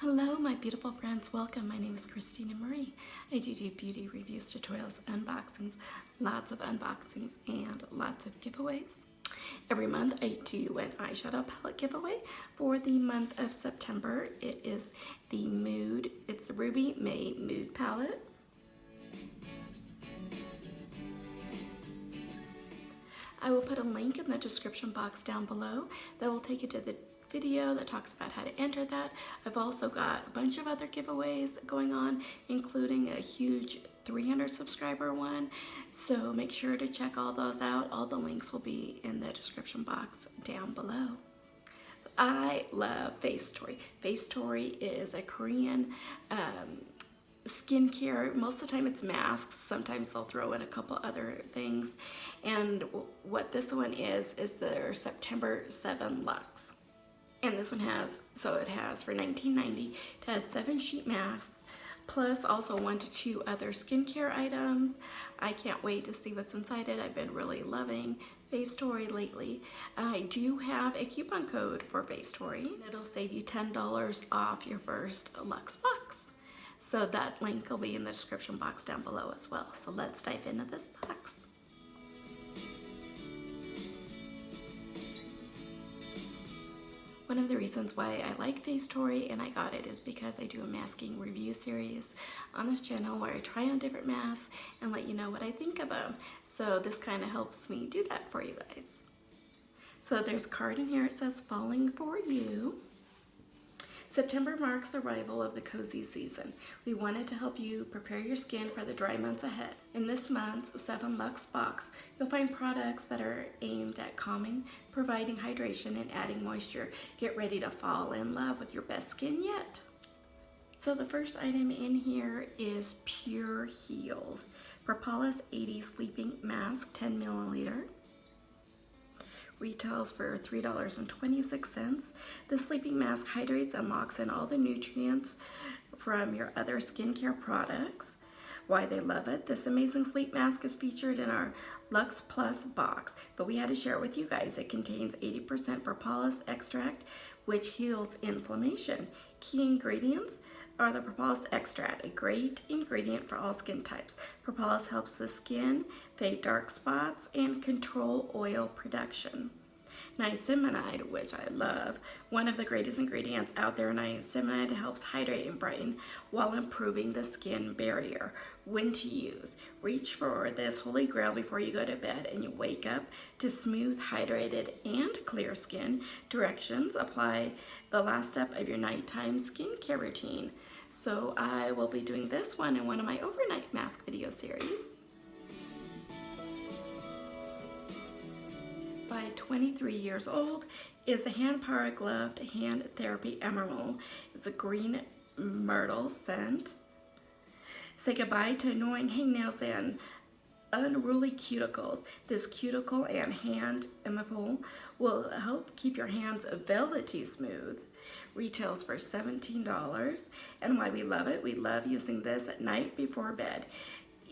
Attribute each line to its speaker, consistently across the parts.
Speaker 1: Hello my beautiful friends, welcome. My name is Christina Marie. I do beauty reviews, tutorials, unboxings, lots of unboxings, and lots of giveaways. Every month I do an eyeshadow palette giveaway. For the month of September, it is the it's the Ruby May Mood palette. I will put a link in the description box down below that will take you to the video that talks about how to enter that. I've also got a bunch of other giveaways going on, including a huge 300 subscriber one, so make sure to check all those out. All the links will be in the description box down below. I love Facetory. Facetory is a Korean skincare. Most of the time it's masks, sometimes they'll throw in a couple other things, and what this one is their September 7 Lux. And this one has, so it has for $19.90, it has 7 sheet masks, plus also 1 to 2 other skincare items. I can't wait to see what's inside it. I've been really loving Facetory lately. I do have a coupon code for Facetory. It'll save you $10 off your first Lux Box. So that link will be in the description box down below as well. So let's dive into this box. One of the reasons why I like Facetory and I got it is because I do a masking review series on this channel where I try on different masks and let you know what I think of them. So this kind of helps me do that for you guys. So there's a card in here. It says falling for you. September marks the arrival of the cozy season. We wanted to help you prepare your skin for the dry months ahead. In this month's 7 Lux Box, you'll find products that are aimed at calming, providing hydration, and adding moisture. Get ready to fall in love with your best skin yet. So the first item in here is Pure Heals Propolis 80 Sleeping Mask 10 milliliter. Retails for $3.26. The sleeping mask hydrates and locks in all the nutrients from your other skincare products. Why they love it. This amazing sleep mask is featured in our Lux Plus box, but we had to share it with you guys. It contains 80% propolis extract, which heals inflammation. Key ingredients are the propolis extract, a great ingredient for all skin types. Propolis helps the skin fade dark spots and control oil production. Niacinamide, which I love, one of the greatest ingredients out there. Niacinamide helps hydrate and brighten while improving the skin barrier. When to use. Reach for this holy grail before you go to bed and you wake up to smooth, hydrated, and clear skin. Directions: apply the last step of your nighttime skincare routine. So I will be doing this one in one of my overnight mask video series. By 23 years old is the Handpara Gloved Hand Therapy Emerald. It's a green myrtle scent. Say goodbye to annoying hangnails and unruly cuticles. This cuticle and hand Ampoule will help keep your hands velvety smooth. Retails for $17. And why we love it, we love using this at night before bed,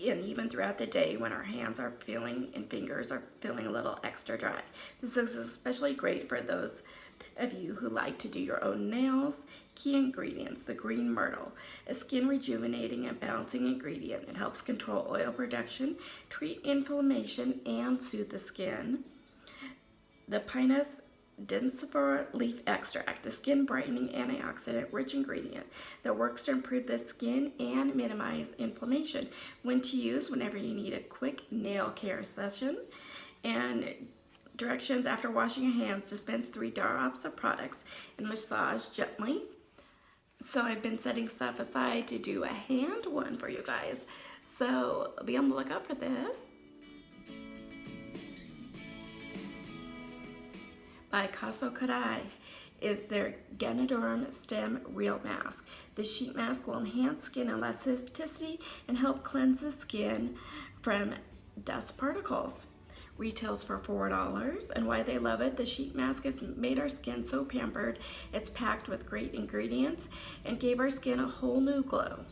Speaker 1: and even throughout the day when our hands are feeling and fingers are feeling a little extra dry. This is especially great for those of you who like to do your own nails. Key ingredients: the green myrtle, a skin rejuvenating and balancing ingredient. It helps control oil production, treat inflammation, and soothe the skin. The Pinus densifer leaf extract, a skin brightening antioxidant rich ingredient that works to improve the skin and minimize inflammation. When to use: whenever you need a quick nail care session. And directions: after washing your hands, dispense 3 drops of products and massage gently. So I've been setting stuff aside to do a hand one for you guys, so be on the lookout for this. By Coscodi is their Ganoderma Stem Real Mask. The sheet mask will enhance skin elasticity and help cleanse the skin from dust particles. Retails for $4. And why they love it: the sheet mask has made our skin so pampered. It's packed with great ingredients and gave our skin a whole new glow.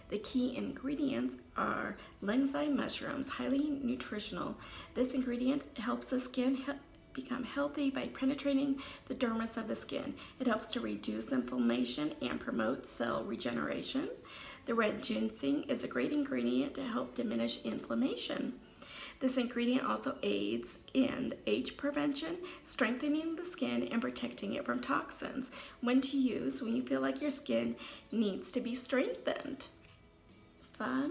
Speaker 1: The key ingredients are Lengzai mushrooms, highly nutritional. This ingredient helps the skin become healthy by penetrating the dermis of the skin. It helps to reduce inflammation and promote cell regeneration. The red ginseng is a great ingredient to help diminish inflammation. This ingredient also aids in age prevention, strengthening the skin, and protecting it from toxins. When to use when you feel like your skin needs to be strengthened. Fun?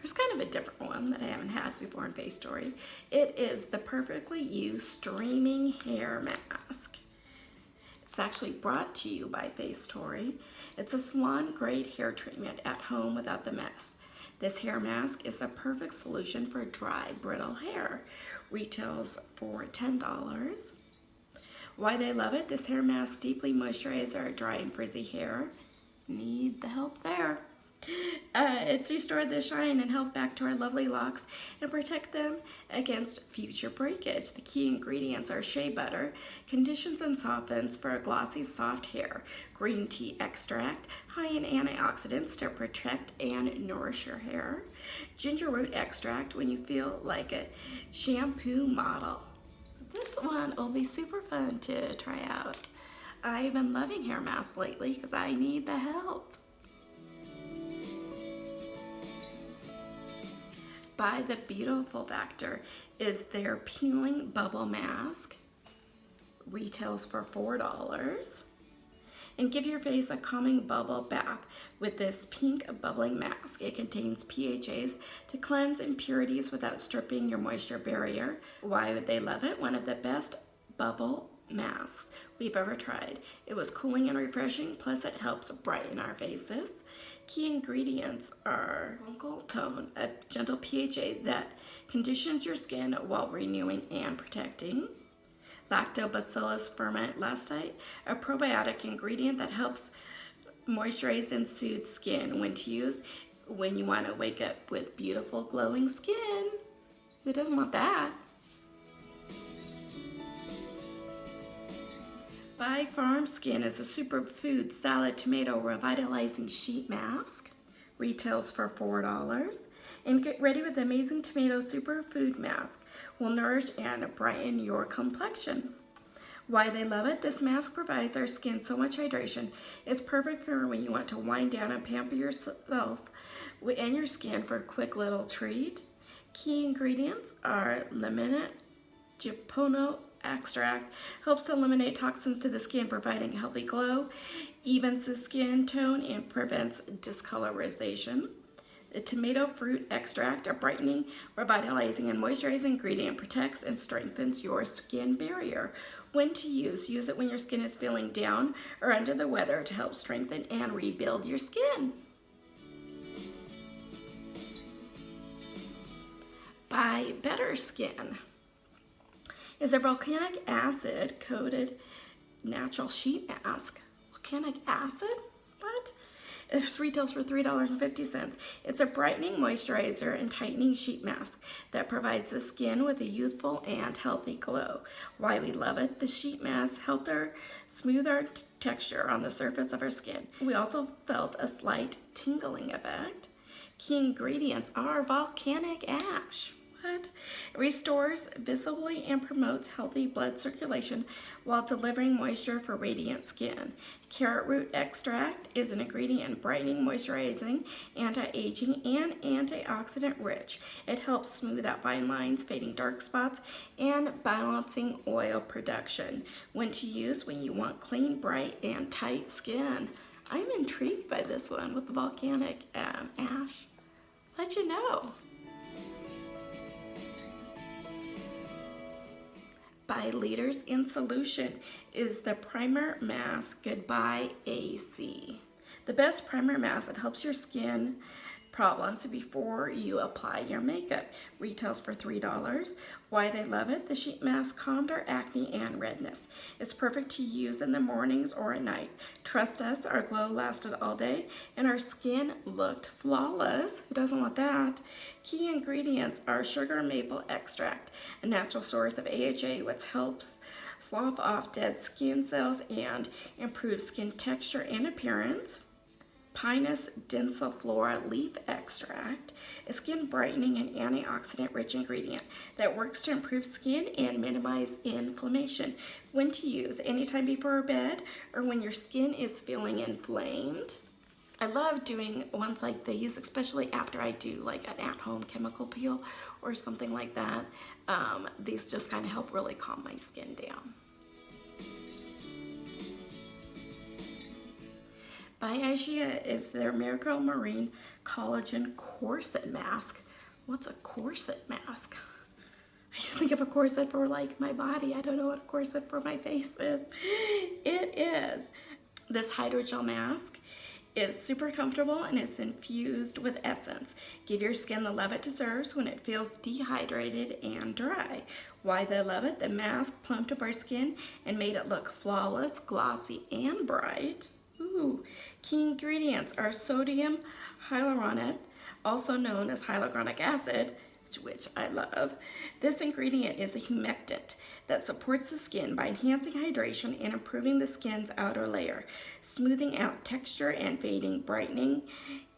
Speaker 1: Here's kind of a different one that I haven't had before in Facetory. It is the Perfectly You Streaming Hair Mask. It's actually brought to you by Facetory. It's a salon-grade hair treatment at home without the mess. This hair mask is a perfect solution for dry, brittle hair. Retails for $10. Why they love it? This hair mask deeply moisturizes our dry and frizzy hair. Need the help there. It's restored the shine and health back to our lovely locks and protect them against future breakage. The key ingredients are shea butter, conditions and softens for a glossy, soft hair, green tea extract, high in antioxidants to protect and nourish your hair, ginger root extract when you feel like a shampoo model. This one will be super fun to try out. I've been loving hair masks lately because I need the help. By the Beautiful Factr is their peeling bubble mask. Retails for $4. And give your face a calming bubble bath with this pink bubbling mask. It contains PHAs to cleanse impurities without stripping your moisture barrier. Why would they love it? One of the best bubble masks we've ever tried. It was cooling and refreshing, plus it helps brighten our faces. Key ingredients are Uncle Tone, a gentle PHA that conditions your skin while renewing and protecting. Lactobacillus ferment lactite, a probiotic ingredient that helps moisturize and soothe skin. When to use? When you want to wake up with beautiful glowing skin. Who doesn't want that? By Farm Skin is a superfood salad tomato revitalizing sheet mask. Retails for $4. And get ready with the amazing tomato superfood mask. Will nourish and brighten your complexion. Why they love it? This mask provides our skin so much hydration. It's perfect for when you want to wind down and pamper yourself and your skin for a quick little treat. Key ingredients are lemon, japono extract, helps to eliminate toxins to the skin, providing a healthy glow, evens the skin tone, and prevents discolorization. The tomato fruit extract, a brightening, revitalizing, and moisturizing ingredient, protects and strengthens your skin barrier. When to use? Use it when your skin is feeling down or under the weather to help strengthen and rebuild your skin. By Betterskin is a volcanic acid coated natural sheet mask. Volcanic acid? What? It retails for $3.50. It's a brightening moisturizer and tightening sheet mask that provides the skin with a youthful and healthy glow. Why we love it? The sheet mask helped smooth our texture on the surface of our skin. We also felt a slight tingling effect. Key ingredients are volcanic ash. What? It restores visibly and promotes healthy blood circulation while delivering moisture for radiant skin. Carrot root extract is an ingredient brightening, moisturizing, anti-aging, and antioxidant rich. It helps smooth out fine lines, fading dark spots, and balancing oil production. When to use? When you want clean, bright, and tight skin. I'm intrigued by this one with the volcanic ash. Let you know. By Leaders Insolution is the primer mask Goodbye AC. The best primer mask that helps your skin problems before you apply your makeup. Retails for $3. Why they love it? The sheet mask calmed our acne and redness. It's perfect to use in the mornings or at night. Trust us, our glow lasted all day and our skin looked flawless. Who doesn't want that? Key ingredients are sugar maple extract, a natural source of AHA, which helps slough off dead skin cells and improve skin texture and appearance. Pinus densiflora leaf extract, a skin brightening and antioxidant-rich ingredient that works to improve skin and minimize inflammation. When to use: anytime before bed or when your skin is feeling inflamed. I love doing ones like these, especially after I do like an at-home chemical peel or something like that. These just kind of help really calm my skin down. By Ischia is their Miracle Marine Collagen Corset Mask. What's a corset mask? I just think of a corset for like my body. I don't know what a corset for my face is. It is. This hydrogel mask is super comfortable and it's infused with essence. Give your skin the love it deserves when it feels dehydrated and dry. Why they love it? The mask plumped up our skin and made it look flawless, glossy, and bright. Ooh. Key ingredients are sodium hyaluronate, also known as hyaluronic acid, which I love. This ingredient is a humectant that supports the skin by enhancing hydration and improving the skin's outer layer, smoothing out texture and fading, brightening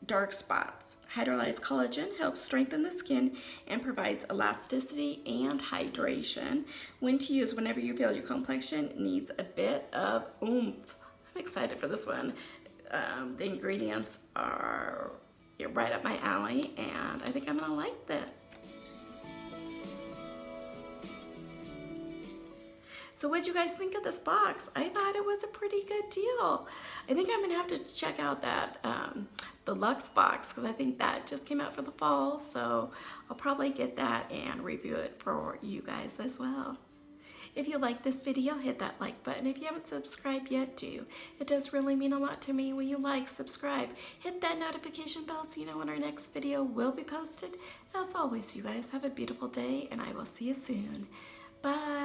Speaker 1: dark spots. Hydrolyzed collagen helps strengthen the skin and provides elasticity and hydration. When to use: whenever you feel your complexion needs a bit of oomph. I'm excited for this one. The ingredients are right up my alley, and I think I'm gonna like this. So what'd you guys think of this box? I thought it was a pretty good deal. I think I'm gonna have to check out that the Lux Box, because I think that just came out for the fall, so I'll probably get that and review it for you guys as well. If you like this video, hit that like button. If you haven't subscribed yet, do. It does really mean a lot to me when you like, subscribe. Hit that notification bell so you know when our next video will be posted. As always, you guys have a beautiful day, and I will see you soon. Bye.